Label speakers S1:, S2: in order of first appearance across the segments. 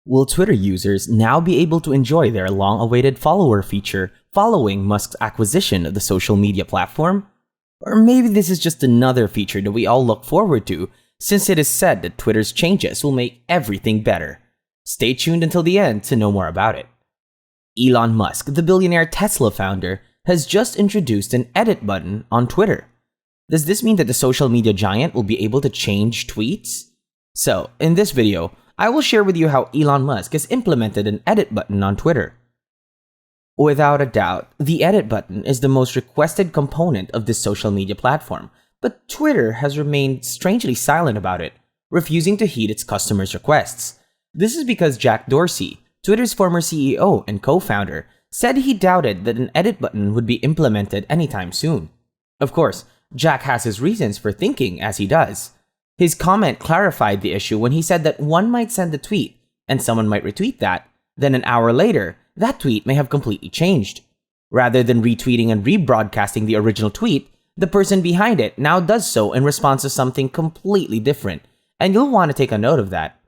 S1: Will Twitter users now be able to enjoy their long-awaited follower feature following Musk's acquisition of the social media platform? Or maybe this is just another feature that we all look forward to, since it is said that Twitter's changes will make everything better. Stay tuned until the end to know more about it. Elon Musk, the billionaire Tesla founder, has just introduced an edit button on Twitter. Does this mean that the social media giant will be able to change tweets? So, in this video, I will share with you how Elon Musk has implemented an edit button on Twitter. Without a doubt, the edit button is the most requested component of this social media platform, but Twitter has remained strangely silent about it, refusing to heed its customers' requests. This is because Jack Dorsey, Twitter's former CEO and co-founder, said he doubted that an edit button would be implemented anytime soon. Of course, Jack has his reasons for thinking as he does. His comment clarified the issue when he said that one might send a tweet, and someone might retweet that. Then an hour later, that tweet may have completely changed. Rather than retweeting and rebroadcasting the original tweet, the person behind it now does so in response to something completely different, and you'll want to take a note of that.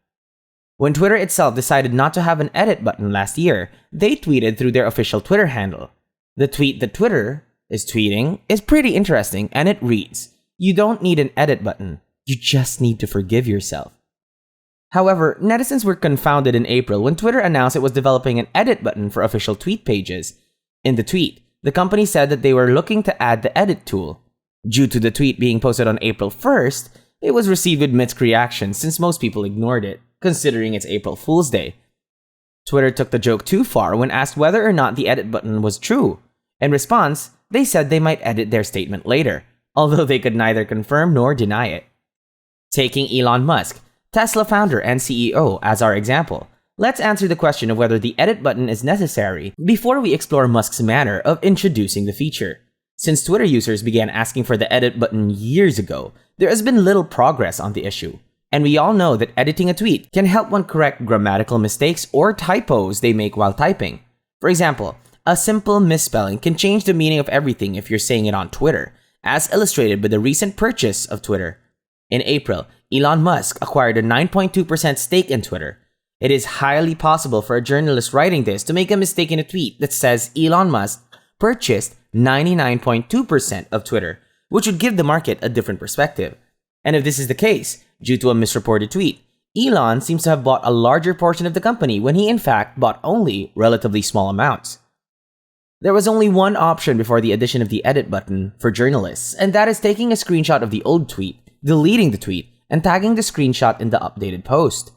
S1: When Twitter itself decided not to have an edit button last year, they tweeted through their official Twitter handle. The tweet that Twitter is tweeting is pretty interesting, and it reads, "You don't need an edit button. You just need to forgive yourself." However, netizens were confounded in April when Twitter announced it was developing an edit button for official tweet pages. In the tweet, the company said that they were looking to add the edit tool. Due to the tweet being posted on April 1st, it was received with mixed reactions since most people ignored it, considering it's April Fool's Day. Twitter took the joke too far when asked whether or not the edit button was true. In response, they said they might edit their statement later, although they could neither confirm nor deny it. Taking Elon Musk, Tesla founder and CEO, as our example, let's answer the question of whether the edit button is necessary before we explore Musk's manner of introducing the feature. Since Twitter users began asking for the edit button years ago, there has been little progress on the issue. And we all know that editing a tweet can help one correct grammatical mistakes or typos they make while typing. For example, a simple misspelling can change the meaning of everything if you're saying it on Twitter, as illustrated by the recent purchase of Twitter. In April, Elon Musk acquired a 9.2% stake in Twitter. It is highly possible for a journalist writing this to make a mistake in a tweet that says Elon Musk purchased 99.2% of Twitter, which would give the market a different perspective. And if this is the case, due to a misreported tweet, Elon seems to have bought a larger portion of the company when he in fact bought only relatively small amounts. There was only one option before the addition of the edit button for journalists, and that is taking a screenshot of the old tweet, deleting the tweet, and tagging the screenshot in the updated post.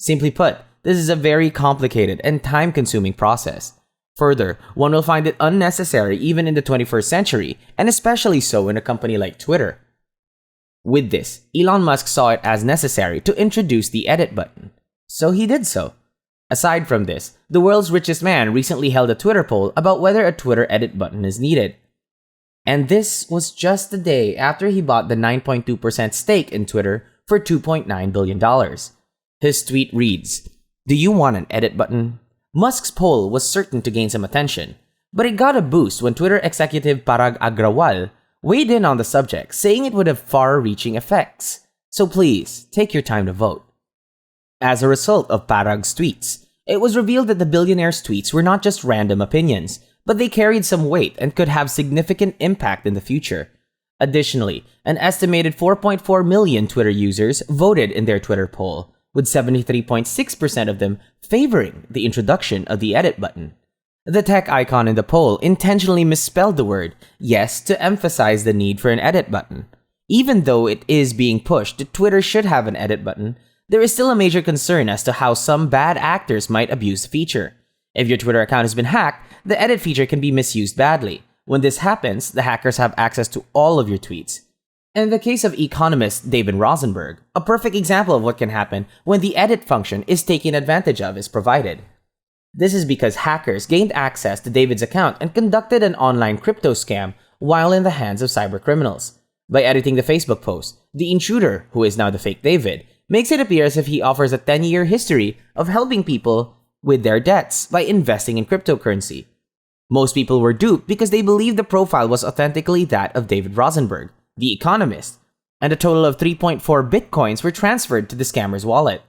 S1: Simply put, this is a very complicated and time-consuming process. Further, one will find it unnecessary even in the 21st century, and especially so in a company like Twitter. With this, Elon Musk saw it as necessary to introduce the edit button. So he did so. Aside from this, the world's richest man recently held a Twitter poll about whether a Twitter edit button is needed. And this was just the day after he bought the 9.2% stake in Twitter for $2.9 billion. His tweet reads, "Do you want an edit button?" Musk's poll was certain to gain some attention, but it got a boost when Twitter executive Parag Agrawal weighed in on the subject, saying it would have far-reaching effects. So please, take your time to vote. As a result of Parag's tweets, it was revealed that the billionaire's tweets were not just random opinions, but they carried some weight and could have significant impact in the future. Additionally, an estimated 4.4 million Twitter users voted in their Twitter poll, with 73.6% of them favoring the introduction of the edit button. The tech icon in the poll intentionally misspelled the word yes to emphasize the need for an edit button. Even though it is being pushed that Twitter should have an edit button, there is still a major concern as to how some bad actors might abuse the feature. If your Twitter account has been hacked, the edit feature can be misused badly. When this happens, the hackers have access to all of your tweets. In the case of economist David Rosenberg, a perfect example of what can happen when the edit function is taken advantage of is provided. This is because hackers gained access to David's account and conducted an online crypto scam while in the hands of cybercriminals. By editing the Facebook post, the intruder, who is now the fake David, makes it appear as if he offers a 10-year history of helping people with their debts by investing in cryptocurrency. Most people were duped because they believed the profile was authentically that of David Rosenberg, the economist, and a total of 3.4 bitcoins were transferred to the scammer's wallet.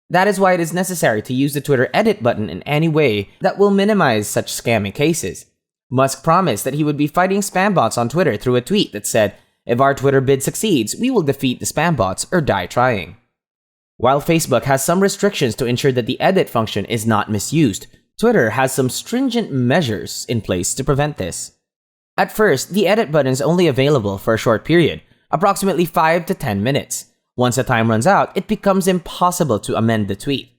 S1: That is why it is necessary to use the Twitter edit button in any way that will minimize such scamming cases. Musk promised that he would be fighting spam bots on Twitter through a tweet that said, "If our Twitter bid succeeds, we will defeat the spam bots or die trying." While Facebook has some restrictions to ensure that the edit function is not misused, Twitter has some stringent measures in place to prevent this. At first, the edit button is only available for a short period, approximately 5 to 10 minutes. Once the time runs out, it becomes impossible to amend the tweet.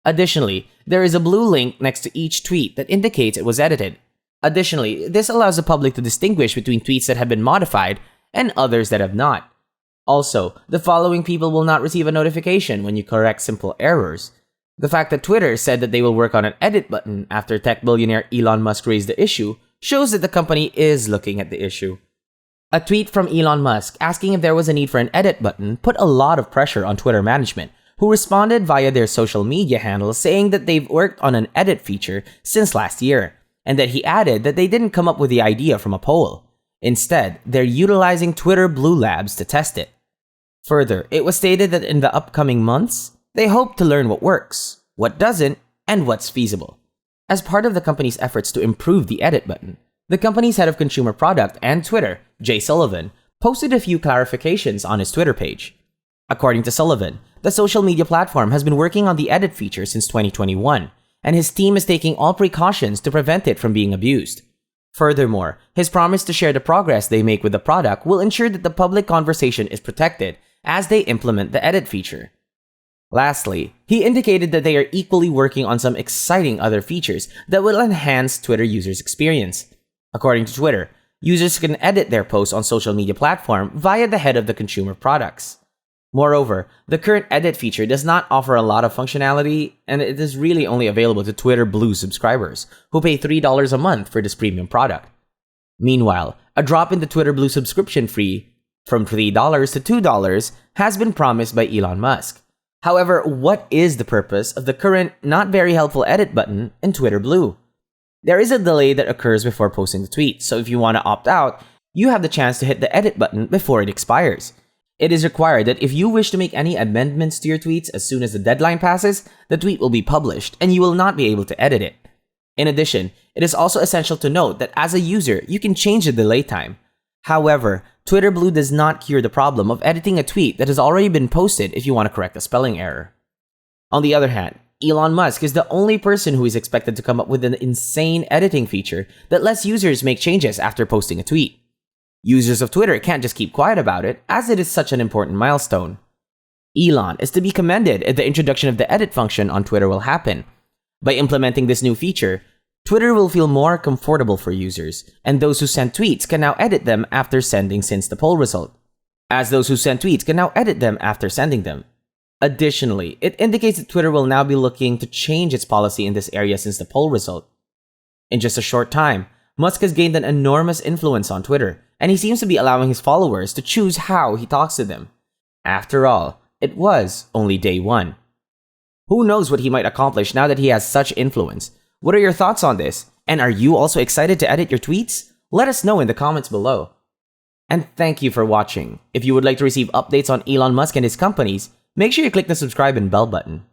S1: Additionally, there is a blue link next to each tweet that indicates it was edited. Additionally, this allows the public to distinguish between tweets that have been modified and others that have not. Also, the following people will not receive a notification when you correct simple errors. The fact that Twitter said that they will work on an edit button after tech billionaire Elon Musk raised the issue shows that the company is looking at the issue. A tweet from Elon Musk asking if there was a need for an edit button put a lot of pressure on Twitter management, who responded via their social media handles saying that they've worked on an edit feature since last year, and that he added that they didn't come up with the idea from a poll. Instead, they're utilizing Twitter Blue Labs to test it. Further, it was stated that in the upcoming months, they hope to learn what works, what doesn't, and what's feasible. As part of the company's efforts to improve the edit button, the company's head of consumer product and Twitter, Jay Sullivan, posted a few clarifications on his Twitter page. According to Sullivan, the social media platform has been working on the edit feature since 2021, and his team is taking all precautions to prevent it from being abused. Furthermore, his promise to share the progress they make with the product will ensure that the public conversation is protected as they implement the edit feature. Lastly, he indicated that they are equally working on some exciting other features that will enhance Twitter users' experience. According to Twitter, users can edit their posts on social media platform via the head of the consumer products. Moreover, the current edit feature does not offer a lot of functionality, and it is really only available to Twitter Blue subscribers, who pay $3 a month for this premium product. Meanwhile, a drop in the Twitter Blue subscription fee from $3 to $2 has been promised by Elon Musk. However, what is the purpose of the current, not very helpful edit button in Twitter Blue? There is a delay that occurs before posting the tweet, so if you want to opt out, you have the chance to hit the edit button before it expires. It is required that if you wish to make any amendments to your tweets as soon as the deadline passes, the tweet will be published and you will not be able to edit it. In addition, it is also essential to note that as a user, you can change the delay time. However, Twitter Blue does not cure the problem of editing a tweet that has already been posted if you want to correct a spelling error. On the other hand, Elon Musk is the only person who is expected to come up with an insane editing feature that lets users make changes after posting a tweet. Users of Twitter can't just keep quiet about it, as it is such an important milestone. Elon is to be commended if the introduction of the edit function on Twitter will happen. By implementing this new feature, Twitter will feel more comfortable for users, and those who send tweets can now edit them after sending since the poll result, as those who send tweets can now edit them after sending them. Additionally, it indicates that Twitter will now be looking to change its policy in this area since the poll result. In just a short time, Musk has gained an enormous influence on Twitter, and he seems to be allowing his followers to choose how he talks to them. After all, it was only day one. Who knows what he might accomplish now that he has such influence? What are your thoughts on this? And are you also excited to edit your tweets? Let us know in the comments below. And thank you for watching. If you would like to receive updates on Elon Musk and his companies, make sure you click the subscribe and bell button.